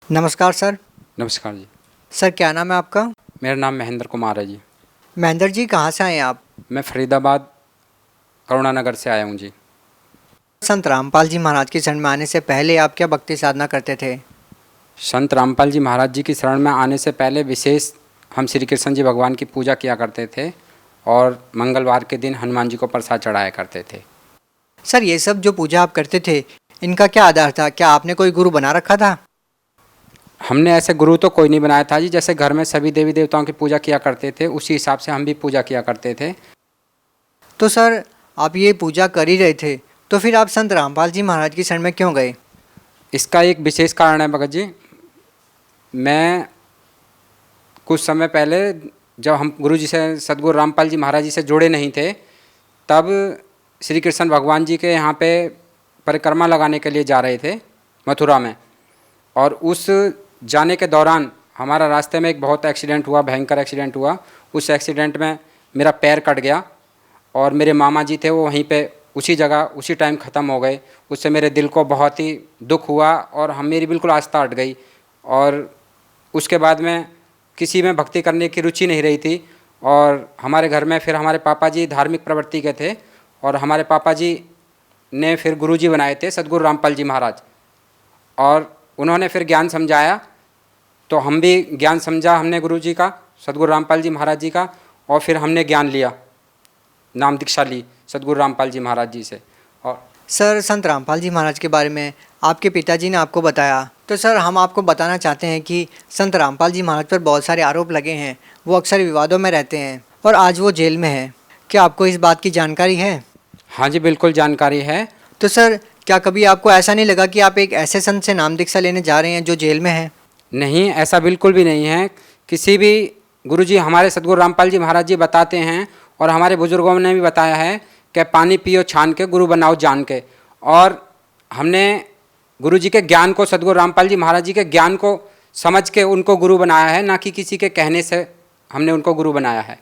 नमस्कार सर। नमस्कार जी। सर क्या नाम है आपका? मेरा नाम महेंद्र कुमार है जी। महेंद्र जी कहाँ से आए हैं आप? मैं फरीदाबाद करुणा नगर से आया हूँ जी। संत रामपाल जी महाराज की शरण में आने से पहले आप क्या भक्ति साधना करते थे? संत रामपाल जी महाराज जी की शरण में आने से पहले विशेष हम श्री कृष्ण जी भगवान की पूजा किया करते थे और मंगलवार के दिन हनुमान जी को प्रसाद चढ़ाया करते थे। सर ये सब जो पूजा आप करते थे इनका क्या आधार था? क्या आपने कोई गुरु बना रखा था? हमने ऐसे गुरु तो कोई नहीं बनाया था जी। जैसे घर में सभी देवी देवताओं की पूजा किया करते थे उसी हिसाब से हम भी पूजा किया करते थे। तो सर आप ये पूजा कर ही रहे थे तो फिर आप संत रामपाल जी महाराज की शरण में क्यों गए? इसका एक विशेष कारण है भगत जी। मैं कुछ समय पहले जब हम गुरु जी से सदगुरु रामपाल जी महाराज जी से जुड़े नहीं थे तब श्री कृष्ण भगवान जी के यहाँ पे परिक्रमा लगाने के लिए जा रहे थे मथुरा में। और उस जाने के दौरान हमारा रास्ते में एक बहुत एक्सीडेंट हुआ, भयंकर एक्सीडेंट हुआ। उस एक्सीडेंट में मेरा पैर कट गया और मेरे मामा जी थे वो वहीं पे उसी जगह उसी टाइम ख़त्म हो गए। उससे मेरे दिल को बहुत ही दुख हुआ और मेरी बिल्कुल आस्था हट गई। और उसके बाद में किसी में भक्ति करने की रुचि नहीं रही थी। और हमारे घर में फिर हमारे पापा जी धार्मिक प्रवृत्ति के थे और हमारे पापा जी ने फिर गुरुजी बनाए थे सदगुरु रामपाल जी महाराज। और उन्होंने फिर ज्ञान समझाया तो हम भी ज्ञान समझा हमने गुरुजी का, सदगुरु रामपाल जी महाराज जी का। और फिर हमने ज्ञान लिया, नाम दीक्षा ली सदगुरु रामपाल जी महाराज जी से। और सर संत रामपाल जी महाराज के बारे में आपके पिताजी ने आपको बताया, तो सर हम आपको बताना चाहते हैं कि संत रामपाल जी महाराज पर बहुत सारे आरोप लगे हैं। वो अक्सर विवादों में रहते हैं और आज वो जेल में है। क्या आपको इस बात की जानकारी है? हाँ जी, बिल्कुल जानकारी है। तो सर क्या कभी आपको ऐसा नहीं लगा कि आप एक ऐसे संत से नाम दीक्षा लेने जा रहे हैं जो जेल में है? नहीं, ऐसा बिल्कुल भी नहीं है। किसी भी गुरुजी हमारे सदगुरु रामपाल जी महाराज जी बताते हैं और हमारे बुजुर्गों ने भी बताया है कि पानी पियो छान के, गुरु बनाओ जान के। और हमने गुरुजी के ज्ञान को, सदगुरु रामपाल जी महाराज जी के ज्ञान को समझ के उनको गुरु बनाया है, ना कि किसी के कहने से हमने उनको गुरु बनाया है।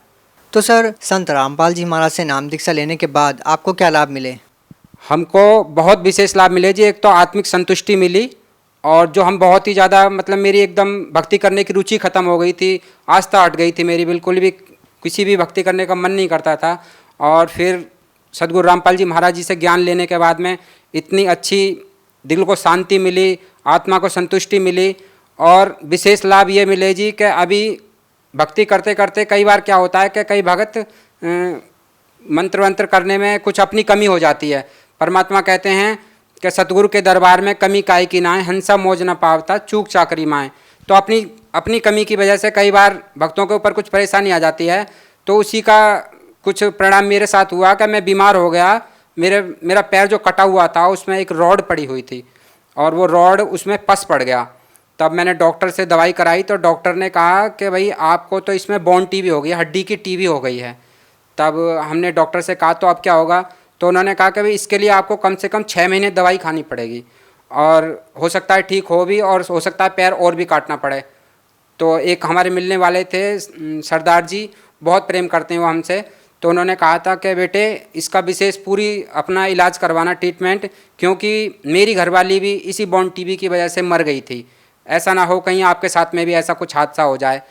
तो सर संत रामपाल जी महाराज से नाम दीक्षा लेने के बाद आपको क्या लाभ मिले? हमको बहुत विशेष लाभ मिले जी। एक तो आत्मिक संतुष्टि मिली और जो हम बहुत ही ज़्यादा मतलब मेरी एकदम भक्ति करने की रुचि ख़त्म हो गई थी, आस्था हट गई थी मेरी, बिल्कुल भी किसी भी भक्ति करने का मन नहीं करता था। और फिर सदगुरु रामपाल जी महाराज जी से ज्ञान लेने के बाद में इतनी अच्छी दिल को शांति मिली, आत्मा को संतुष्टि मिली। और विशेष लाभ ये मिले जी कि अभी भक्ति करते करते कई बार क्या होता है कि कई भगत मंत्र वंत्र करने में कुछ अपनी कमी हो जाती है। परमात्मा कहते हैं कि सतगुरु के दरबार में कमी काई की नाए, हंसा मोज न पावता चूक चाकरी माए। तो अपनी कमी की वजह से कई बार भक्तों के ऊपर कुछ परेशानी आ जाती है। तो उसी का कुछ परिणाम मेरे साथ हुआ कि मैं बीमार हो गया। मेरा पैर जो कटा हुआ था उसमें एक रॉड पड़ी हुई थी और वो रॉड उसमें पस पड़ गया। तब मैंने डॉक्टर से दवाई कराई तो डॉक्टर ने कहा कि भाई आपको तो इसमें बोन टीबी हो गई है, हड्डी की टीबी हो गई है। तब हमने डॉक्टर से कहा तो अब क्या होगा? तो उन्होंने कहा कि भाई इसके लिए आपको कम से कम 6 महीने दवाई खानी पड़ेगी और हो सकता है ठीक हो भी और हो सकता है पैर और भी काटना पड़े। तो एक हमारे मिलने वाले थे सरदार जी, बहुत प्रेम करते हैं वो हमसे। तो उन्होंने कहा था कि बेटे इसका विशेष पूरी अपना इलाज करवाना, ट्रीटमेंट, क्योंकि मेरी घरवाली भी इसी बोन टीबी की वजह से मर गई थी। ऐसा ना हो कहीं आपके साथ में भी ऐसा कुछ हादसा हो जाए।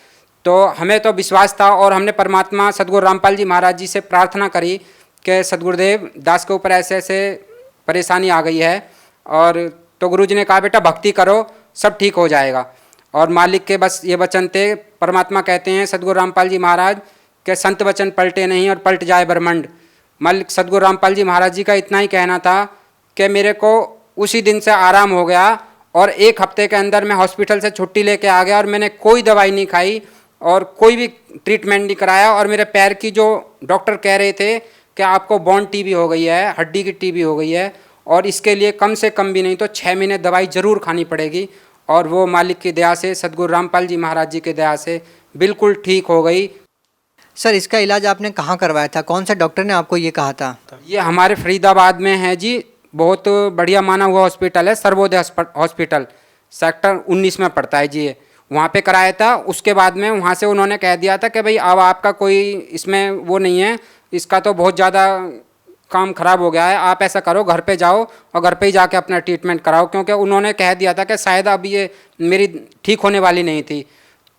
तो हमें तो विश्वास था और हमने परमात्मा सदगुरु रामपाल जी महाराज जी से प्रार्थना करी कि सदगुरुदेव दास के ऊपर ऐसे ऐसे परेशानी आ गई है। और तो गुरुजी ने कहा बेटा भक्ति करो, सब ठीक हो जाएगा। और मालिक के बस ये वचन थे। परमात्मा कहते हैं सदगुरु रामपाल जी महाराज के संत वचन पलटे नहीं और पलट जाए ब्रह्मांड। मालिक सदगुरु रामपाल जी महाराज जी का इतना ही कहना था कि मेरे को उसी दिन से आराम हो गया और 1 हफ्ते के अंदर मैं हॉस्पिटल से छुट्टी लेके आ गया और मैंने कोई दवाई नहीं खाई और कोई भी ट्रीटमेंट नहीं कराया। और मेरे पैर की जो डॉक्टर कह रहे थे कि आपको बोन टीबी हो गई है, हड्डी की टीबी हो गई है और इसके लिए कम से कम भी नहीं तो 6 महीने दवाई ज़रूर खानी पड़ेगी। और वो मालिक की दया से, सदगुरु रामपाल जी महाराज जी की दया से बिल्कुल ठीक हो गई। सर इसका इलाज आपने कहाँ करवाया था? कौन सा डॉक्टर ने आपको ये कहा था? ये हमारे फरीदाबाद में है जी, बहुत बढ़िया माना हुआ हॉस्पिटल है, सर्वोदय हॉस्पिटल, सेक्टर 19 में पड़ता है जी। ये वहाँ पे कराया था। उसके बाद में वहाँ से उन्होंने कह दिया था कि भाई अब आपका कोई इसमें वो नहीं है, इसका तो बहुत ज़्यादा काम खराब हो गया है, आप ऐसा करो घर पे जाओ और घर पे ही जाके अपना ट्रीटमेंट कराओ, क्योंकि उन्होंने कह दिया था कि शायद अब ये मेरी ठीक होने वाली नहीं थी।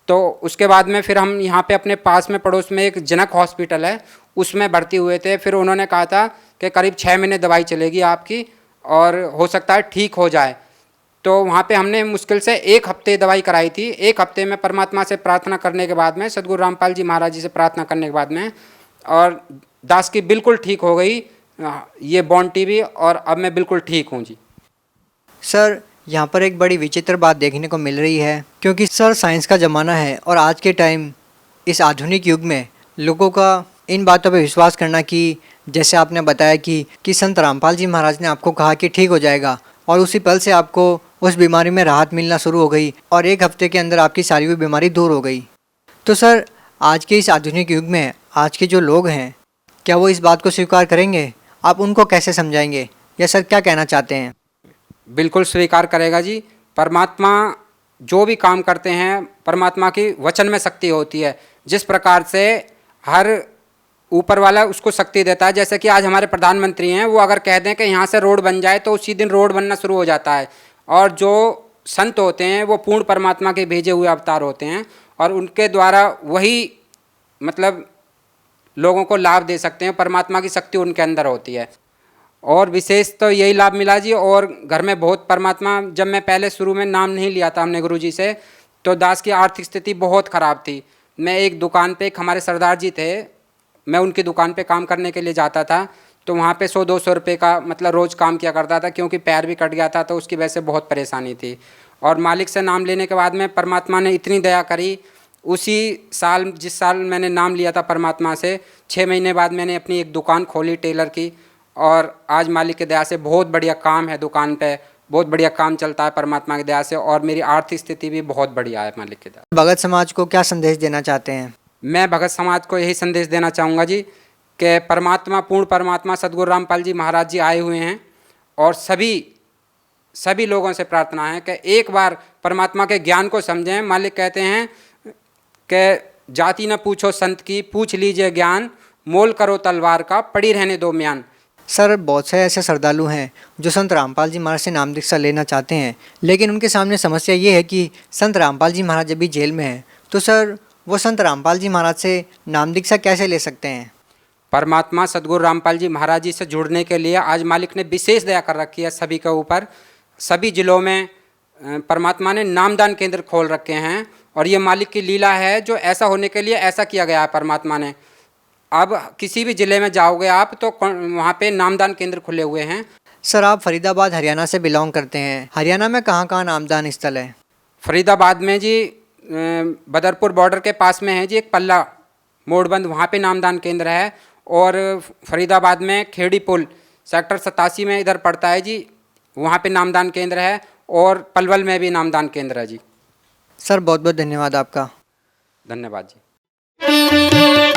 तो उसके बाद में फिर हम यहाँ पे अपने पास में पड़ोस में एक जनक हॉस्पिटल है, उसमें भर्ती हुए थे। फिर उन्होंने कहा था कि करीब 6 महीने दवाई चलेगी आपकी और हो सकता है ठीक हो जाए। तो वहाँ पे हमने मुश्किल से 1 हफ्ते दवाई कराई थी। 1 हफ्ते में परमात्मा से प्रार्थना करने के बाद में, सदगुरु रामपाल जी महाराज जी से प्रार्थना करने के बाद में, और दास की बिल्कुल ठीक हो गई ये बॉन टीबी, और अब मैं बिल्कुल ठीक हूँ जी। सर यहाँ पर एक बड़ी विचित्र बात देखने को मिल रही है, क्योंकि सर साइंस का ज़माना है और आज के टाइम इस आधुनिक युग में लोगों का इन बातों पे विश्वास करना कि जैसे आपने बताया कि संत रामपाल जी महाराज ने आपको कहा कि ठीक हो जाएगा और उसी पल से आपको उस बीमारी में राहत मिलना शुरू हो गई और 1 हफ्ते के अंदर आपकी सारी हुई बीमारी दूर हो गई। तो सर आज के इस आधुनिक युग में आज के जो लोग हैं, क्या वो इस बात को स्वीकार करेंगे? आप उनको कैसे समझाएंगे, या सर क्या कहना चाहते हैं? बिल्कुल स्वीकार करेगा जी। परमात्मा जो भी काम करते हैं, परमात्मा की वचन में शक्ति होती है। जिस प्रकार से हर ऊपर वाला उसको शक्ति देता है, जैसे कि आज हमारे प्रधानमंत्री हैं, वो अगर कह दें कि यहाँ से रोड बन जाए तो उसी दिन रोड बनना शुरू हो जाता है। और जो संत होते हैं वो पूर्ण परमात्मा के भेजे हुए अवतार होते हैं और उनके द्वारा वही मतलब लोगों को लाभ दे सकते हैं। परमात्मा की शक्ति उनके अंदर होती है और विशेष तो यही लाभ मिला जी। और घर में बहुत परमात्मा, जब मैं पहले शुरू में नाम नहीं लिया था हमने गुरुजी से, तो दास की आर्थिक स्थिति बहुत ख़राब थी। मैं एक दुकान पे, एक हमारे सरदार जी थे, मैं उनकी दुकान पे काम करने के लिए जाता था, तो वहाँ पे 100-200 रुपये का मतलब रोज़ काम किया करता था, क्योंकि पैर भी कट गया था तो उसकी वजह से बहुत परेशानी थी। और मालिक से नाम लेने के बाद में परमात्मा ने इतनी दया करी, उसी साल जिस साल मैंने नाम लिया था परमात्मा से, 6 महीने बाद मैंने अपनी एक दुकान खोली टेलर की, और आज मालिक की दया से बहुत बढ़िया काम है दुकान पे, बहुत बढ़िया काम चलता है परमात्मा की दया से, और मेरी आर्थिक स्थिति भी बहुत बढ़िया है मालिक की दया। भगत समाज को क्या संदेश देना चाहते हैं? मैं भगत समाज को यही संदेश देना चाहूँगा जी कि परमात्मा, पूर्ण परमात्मा सदगुरु रामपाल जी महाराज जी आए हुए हैं, और सभी लोगों से प्रार्थना है कि एक बार परमात्मा के ज्ञान को समझें। मालिक कहते हैं कि जाति न पूछो संत की, पूछ लीजिए ज्ञान, मोल करो तलवार का, पड़ी रहने दो म्यान। सर बहुत से ऐसे श्रद्धालु हैं जो संत रामपाल जी महाराज से नाम दीक्षा लेना चाहते हैं, लेकिन उनके सामने समस्या ये है कि संत रामपाल जी महाराज अभी जेल में हैं। तो सर वो संत रामपाल जी महाराज से नाम दीक्षा कैसे ले सकते हैं? परमात्मा सदगुरु रामपाल जी महाराज जी से जुड़ने के लिए आज मालिक ने विशेष दया कर रखी है सभी के ऊपर। सभी जिलों में परमात्मा ने नामदान केंद्र खोल रखे हैं, और ये मालिक की लीला है जो ऐसा होने के लिए ऐसा किया गया है परमात्मा ने। अब किसी भी ज़िले में जाओगे आप तो वहाँ पे नामदान केंद्र खुले हुए हैं। सर आप फरीदाबाद हरियाणा से बिलोंग करते हैं, हरियाणा में कहाँ कहाँ नामदान स्थल है? फरीदाबाद में जी बदरपुर बॉर्डर के पास में है जी एक पल्ला मोड़बंद, वहाँ पे नामदान केंद्र है। और फरीदाबाद में खेड़ी पुल सेक्टर 87 में इधर पड़ता है जी, वहाँ पे नामदान केंद्र है। और पलवल में भी नामदान केंद्र है जी। सर बहुत बहुत धन्यवाद आपका। धन्यवाद जी।